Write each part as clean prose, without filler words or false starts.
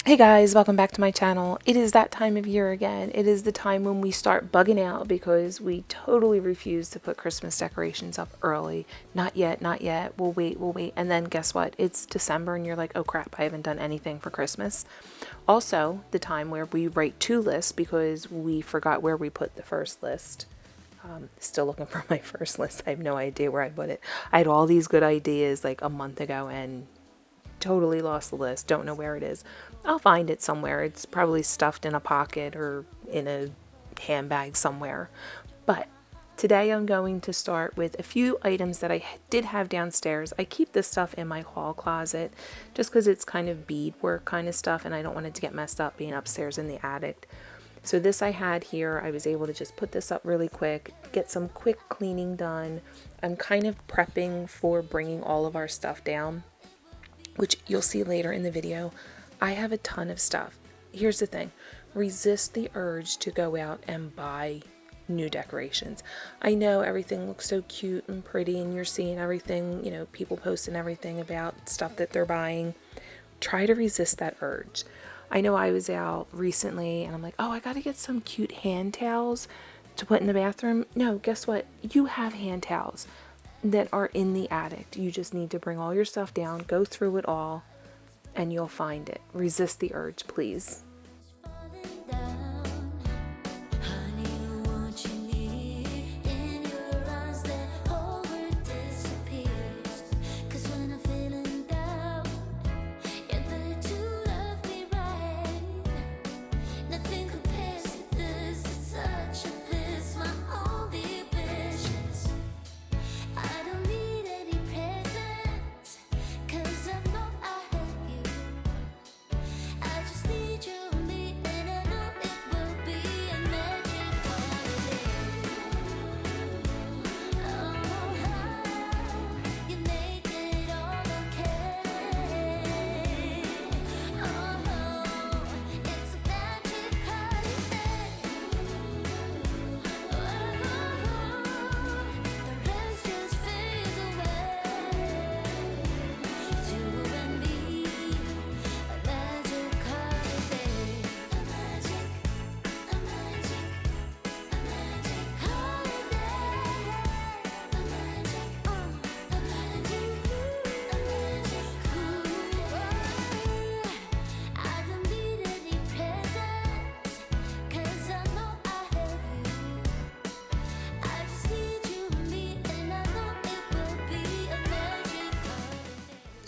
Hey guys, welcome back to my channel. It is that time of year again. It is the time when we start bugging out because we totally refuse to put Christmas decorations up early. Not yet, not yet. We'll wait, we'll wait. And then guess what? It's December and you're like, oh crap, I haven't done anything for Christmas. Also, the time where we write two lists because we forgot where we put the first list. Still looking for my first list. I have no idea where I put it. I had all these good ideas like a month ago and totally lost the list. Don't know where it is. I'll find it somewhere. It's probably stuffed in a pocket or in a handbag somewhere. But today I'm going to start with a few items that I did have downstairs. I keep this stuff in my hall closet just because it's kind of beadwork kind of stuff and I don't want it to get messed up being upstairs in the attic. So this I had here. I was able to just put this up really quick, get some quick cleaning done. I'm kind of prepping for bringing all of our stuff down, which you'll see later in the video. I have a ton of stuff. Here's the thing. Resist the urge to go out and buy new decorations. I know everything looks so cute and pretty and you're seeing everything, people posting everything about stuff that they're buying. Try to resist that urge. I know I was out recently and I'm like, oh, I got to get some cute hand towels to put in the bathroom. No, guess what? You have hand towels that are in the attic. You just need to bring all your stuff down, go through it all, and you'll find it. Resist the urge, please.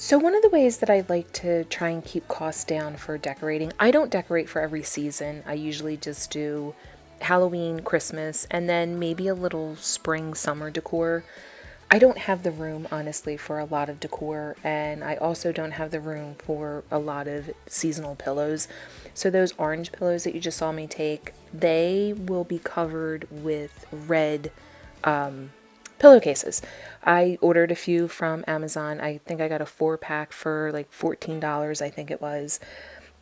So one of the ways that I like to try and keep costs down for decorating, I don't decorate for every season. I usually just do Halloween, Christmas, and then maybe a little spring, summer decor. I don't have the room, honestly, for a lot of decor, and I also don't have the room for a lot of seasonal pillows. So those orange pillows that you just saw me take, they will be covered with red pillowcases. I ordered a few from Amazon. I think I got a 4-pack for like $14, I think it was.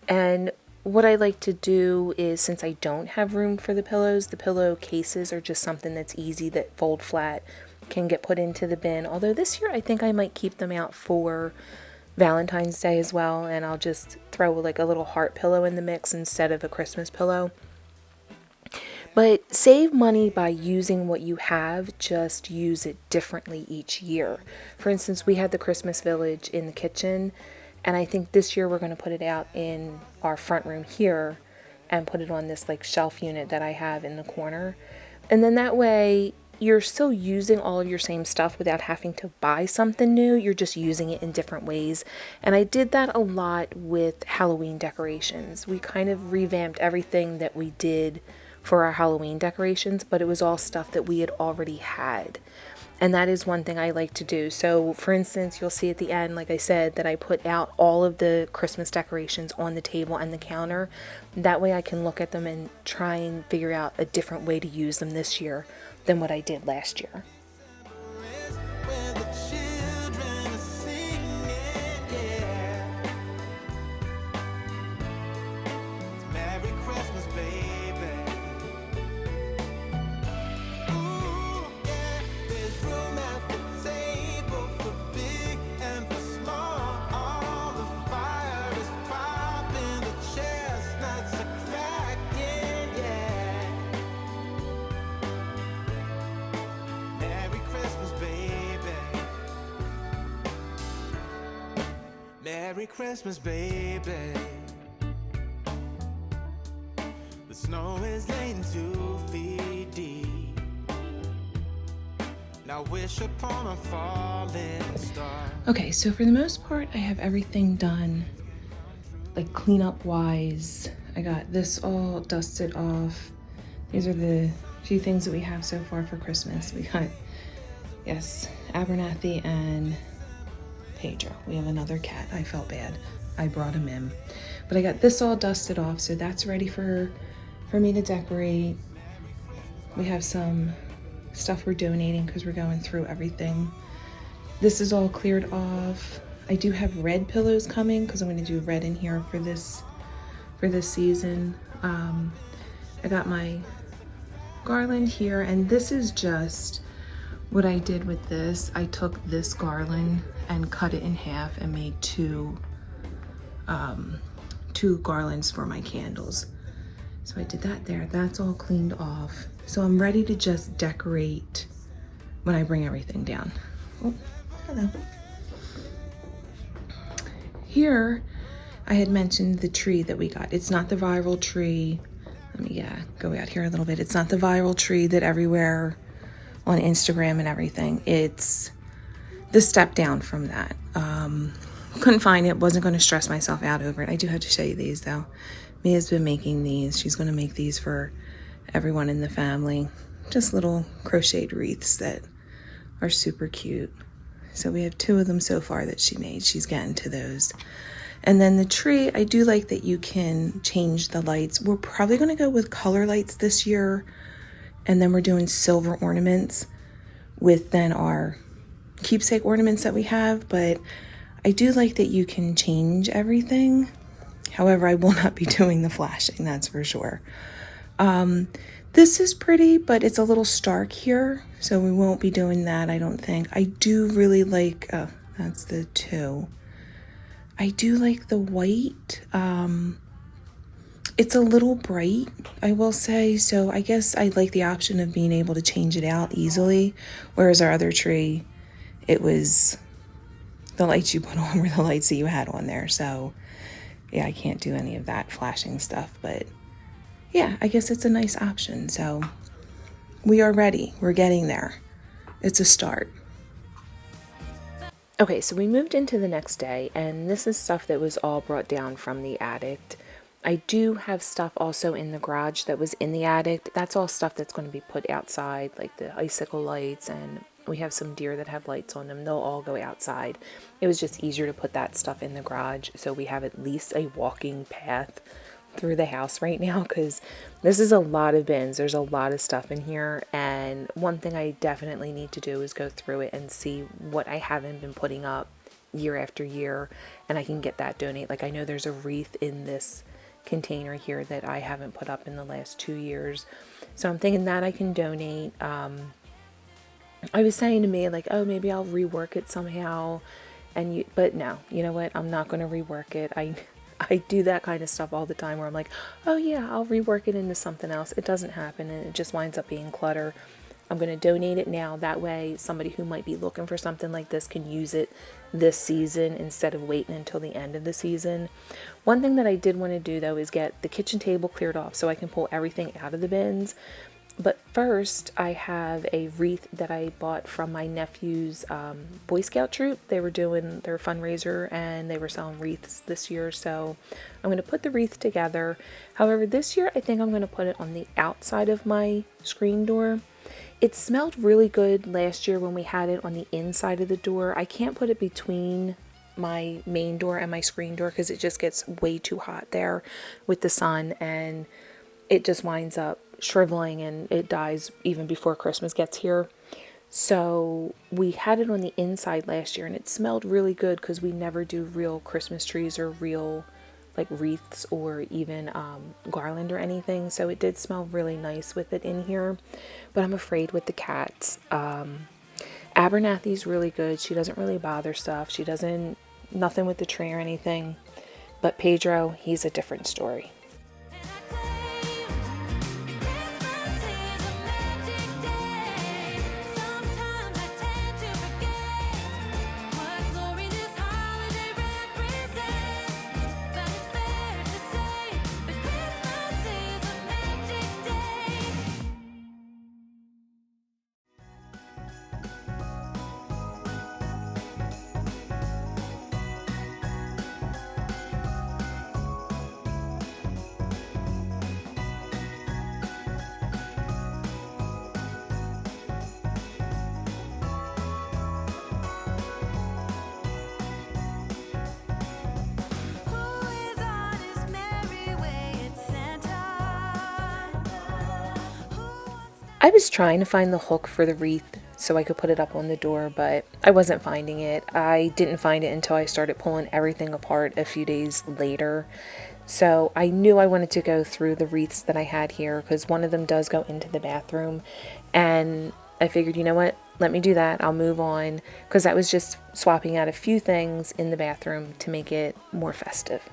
And what I like to do is, since I don't have room for the pillows, the pillowcases are just something that's easy, that fold flat, can get put into the bin. Although this year I think I might keep them out for Valentine's Day as well, and I'll just throw like a little heart pillow in the mix instead of a Christmas pillow. But save money by using what you have, just use it differently each year. For instance, we had the Christmas village in the kitchen, and I think this year we're going to put it out in our front room here and put it on this like shelf unit that I have in the corner. And then that way you're still using all of your same stuff without having to buy something new. You're just using it in different ways. And I did that a lot with Halloween decorations. We kind of revamped everything that we did for our Halloween decorations, but it was all stuff that we had already had. And that is one thing I like to do. So for instance, you'll see at the end, like I said, that I put out all of the Christmas decorations on the table and the counter. That way I can look at them and try and figure out a different way to use them this year than what I did last year. Merry Christmas, baby. The snow is laying 2 feet deep. Now wish upon a falling star. Okay, so for the most part, I have everything done, like cleanup wise. I got this all dusted off. These are the few things that we have so far for Christmas. We got, yes, Abernathy and Pedro. We have another cat. I felt bad. I brought him in. But I got this all dusted off, so that's ready for me to decorate. We have some stuff we're donating because we're going through everything. This is all cleared off. I do have red pillows coming because I'm going to do red in here for this season. I got my garland here, and this is just what I did with this. I took this garland and cut it in half and made two garlands for my candles. So I did that there. That's all cleaned off. So I'm ready to just decorate when I bring everything down. Oh, hello. Here, I had mentioned the tree that we got. It's not the viral tree. Let me go out here a little bit. It's not the viral tree that everywhere on Instagram and everything. It's the step down from that. Couldn't find it. Wasn't going to stress myself out over it. I do have to show you these though. Mia's been making these. She's going to make these for everyone in the family. Just little crocheted wreaths that are super cute. So we have 2 of them so far that she made. She's getting to those. And then the tree, I do like that you can change the lights. We're probably going to go with color lights this year. And then we're doing silver ornaments with then our keepsake ornaments that we have. But I do like that you can change everything. However, I will not be doing the flashing, that's for sure. This is pretty, but it's a little stark here, so we won't be doing that, I don't think. I do really like, that's the 2. I do like the white. It's a little bright, I will say, so I guess I like the option of being able to change it out easily, whereas our other tree, it was the lights you put on were the lights that you had on there, so yeah, I can't do any of that flashing stuff, but yeah, I guess it's a nice option. So we are ready. We're getting there. It's a start. Okay, so we moved into the next day, and this is stuff that was all brought down from the attic. I do have stuff also in the garage that was in the attic. That's all stuff that's going to be put outside, like the icicle lights, and we have some deer that have lights on them. They'll all go outside. It was just easier to put that stuff in the garage, so we have at least a walking path through the house right now, because this is a lot of bins. There's a lot of stuff in here, and one thing I definitely need to do is go through it and see what I haven't been putting up year after year, and I can get that donate. Like, I know there's a wreath in this container here that I haven't put up in the last 2 years, so I'm thinking that I can donate. I was saying to me, like, oh, maybe I'll rework it somehow, but no, you know what, I'm not going to rework it. I do that kind of stuff all the time where I'm like, oh yeah, I'll rework it into something else. It doesn't happen, and it just winds up being clutter. I'm going to donate it now. That way somebody who might be looking for something like this can use it this season instead of waiting until the end of the season. One thing that I did want to do though is get the kitchen table cleared off so I can pull everything out of the bins. But first, I have a wreath that I bought from my nephew's Boy Scout troop. They were doing their fundraiser and they were selling wreaths this year. So I'm going to put the wreath together. However, this year I think I'm going to put it on the outside of my screen door. It smelled really good last year when we had it on the inside of the door. I can't put it between my main door and my screen door because it just gets way too hot there with the sun, and it just winds up shriveling and it dies even before Christmas gets here. So we had it on the inside last year and it smelled really good because we never do real Christmas trees or real like wreaths or even garland or anything. So it did smell really nice with it in here, but I'm afraid with the cats. Abernathy's really good. She doesn't really bother stuff. She doesn't, nothing with the tree or anything. But Pedro, he's a different story. I was trying to find the hook for the wreath so I could put it up on the door, but I wasn't finding it. I didn't find it until I started pulling everything apart a few days later. So I knew I wanted to go through the wreaths that I had here because one of them does go into the bathroom. And I figured, you know what? Let me do that. I'll move on because I was just swapping out a few things in the bathroom to make it more festive.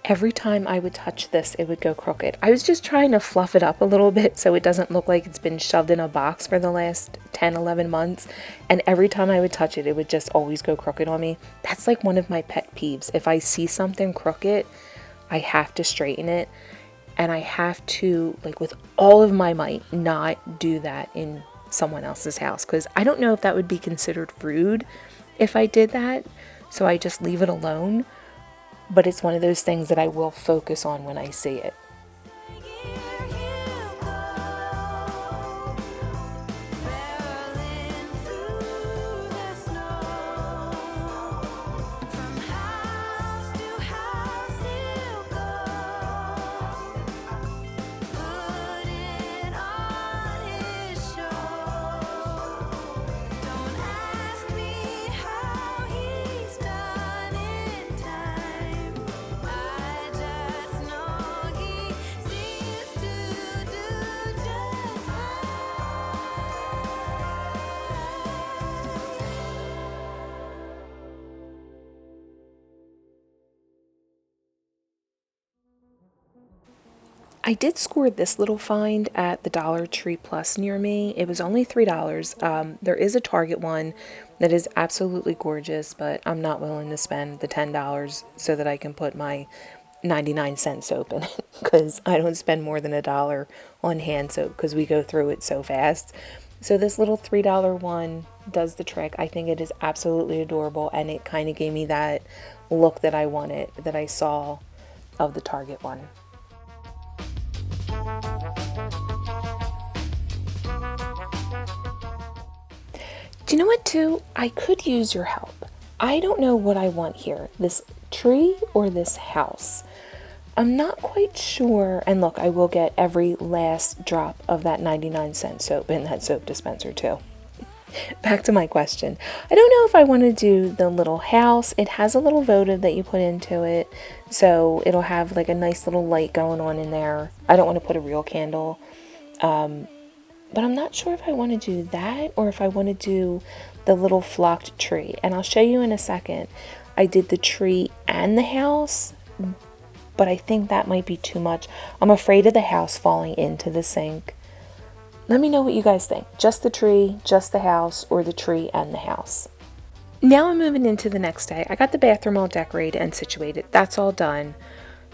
Every time I would touch this, it would go crooked. I was just trying to fluff it up a little bit so it doesn't look like it's been shoved in a box for the last 10, 11 months. And every time I would touch it, it would just always go crooked on me. That's like one of my pet peeves. If I see something crooked, I have to straighten it. And I have to, like with all of my might, not do that in someone else's house. Because I don't know if that would be considered rude if I did that. So I just leave it alone. But it's one of those things that I will focus on when I see it. I did score this little find at the Dollar Tree Plus near me. It was only $3. There is a Target one that is absolutely gorgeous, but I'm not willing to spend the $10 so that I can put my 99-cent soap in it because I don't spend more than $1 on hand soap because we go through it so fast. So this little $3 one does the trick. I think it is absolutely adorable, and it kind of gave me that look that I wanted, that I saw of the Target one. Do you know what, too? I could use your help. I don't know what I want here, this tree or this house. I'm not quite sure. And look, I will get every last drop of that 99-cent soap in that soap dispenser, too. Back to my question. I don't know if I want to do the little house. It has a little votive that you put into it, so it'll have like a nice little light going on in there. I don't want to put a real candle. But I'm not sure if I want to do that or if I want to do the little flocked tree. And I'll show you in a second. I did the tree and the house, but I think that might be too much. I'm afraid of the house falling into the sink. Let me know what you guys think. Just the tree, just the house, or the tree and the house. Now I'm moving into the next day. I got the bathroom all decorated and situated. That's all done.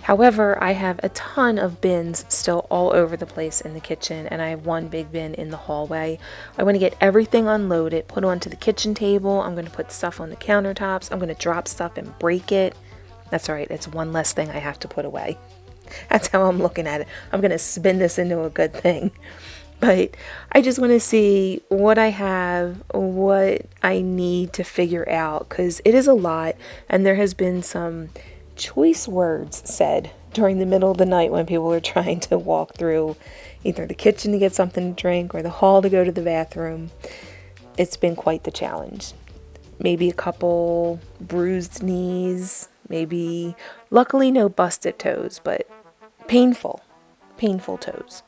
However, I have a ton of bins still all over the place in the kitchen, and I have one big bin in the hallway. I want to get everything unloaded, put onto the kitchen table. I'm going to put stuff on the countertops. I'm going to drop stuff and break it. That's all right. It's one less thing I have to put away. That's how I'm looking at it. I'm going to spin this into a good thing. But I just want to see what I have, what I need to figure out, because it is a lot, and there has been some choice words said during the middle of the night when people are trying to walk through either the kitchen to get something to drink or the hall to go to the bathroom. It's been quite the challenge. Maybe a couple bruised knees, Maybe, luckily no busted toes, but painful, painful toes.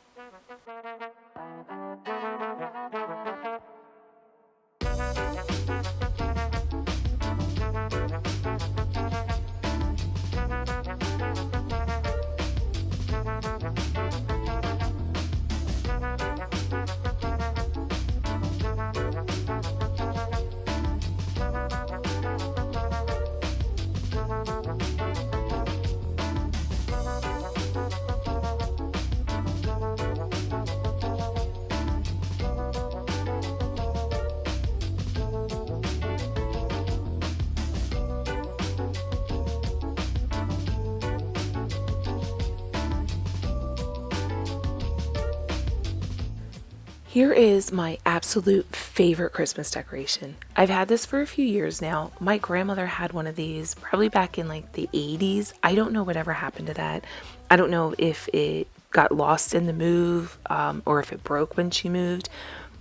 Here is my absolute favorite Christmas decoration. I've had this for a few years now. My grandmother had one of these probably back in like the 80s. I don't know whatever happened to that. I don't know if it got lost in the move or if it broke when she moved,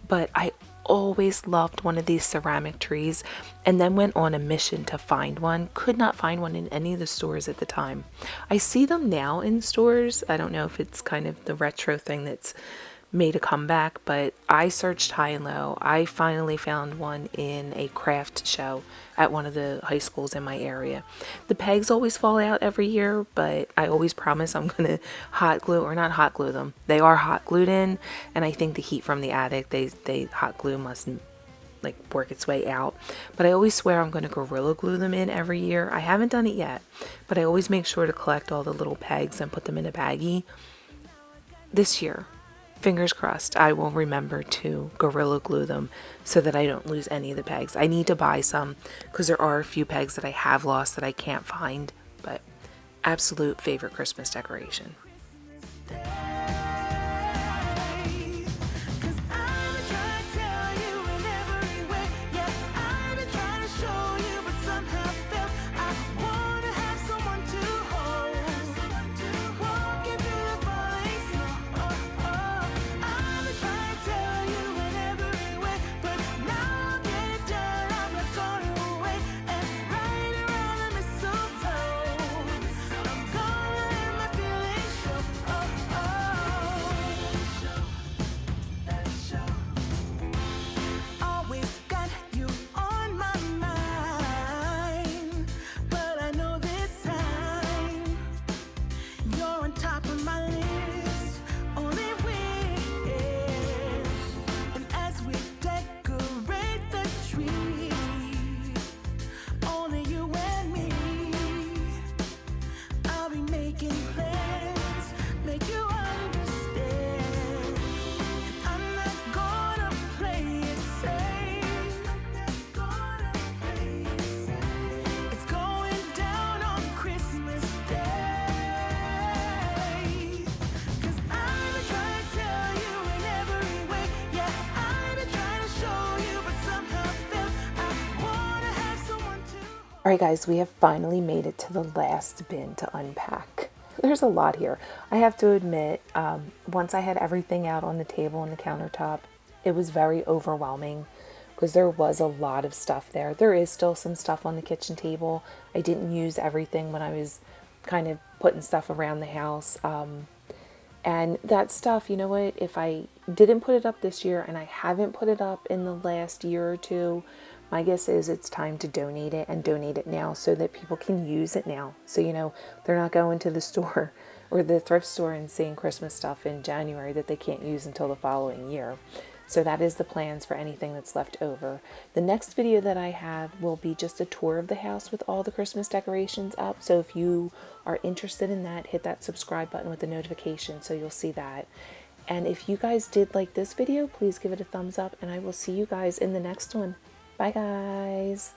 but I always loved one of these ceramic trees and then went on a mission to find one. Could not find one in any of the stores at the time. I see them now in stores. I don't know if it's kind of the retro thing that's made a comeback, but I searched high and low. I finally found one in a craft show at one of the high schools in my area. The pegs always fall out every year, but I always promise I'm gonna hot glue, or not hot glue them. They are hot glued in, and I think the heat from the attic, they hot glue must like work its way out. But I always swear I'm going to Gorilla Glue them in every year. I haven't done it yet, but I always make sure to collect all the little pegs and put them in a baggie. This year, fingers crossed, I will remember to Gorilla Glue them so that I don't lose any of the pegs. I need to buy some because there are a few pegs that I have lost that I can't find, but absolute favorite Christmas decoration. All right, guys, we have finally made it to the last bin to unpack. There's a lot here. I have to admit, once I had everything out on the table and the countertop, it was very overwhelming because there was a lot of stuff there. There is still some stuff on the kitchen table. I didn't use everything when I was kind of putting stuff around the house. And that stuff, you know what, if I didn't put it up this year and I haven't put it up in the last year or two, my guess is it's time to donate it, and donate it now so that people can use it now. So, you know, they're not going to the store or the thrift store and seeing Christmas stuff in January that they can't use until the following year. So that is the plans for anything that's left over. The next video that I have will be just a tour of the house with all the Christmas decorations up. So if you are interested in that, hit that subscribe button with the notification so you'll see that. And if you guys did like this video, please give it a thumbs up, and I will see you guys in the next one. Bye, guys.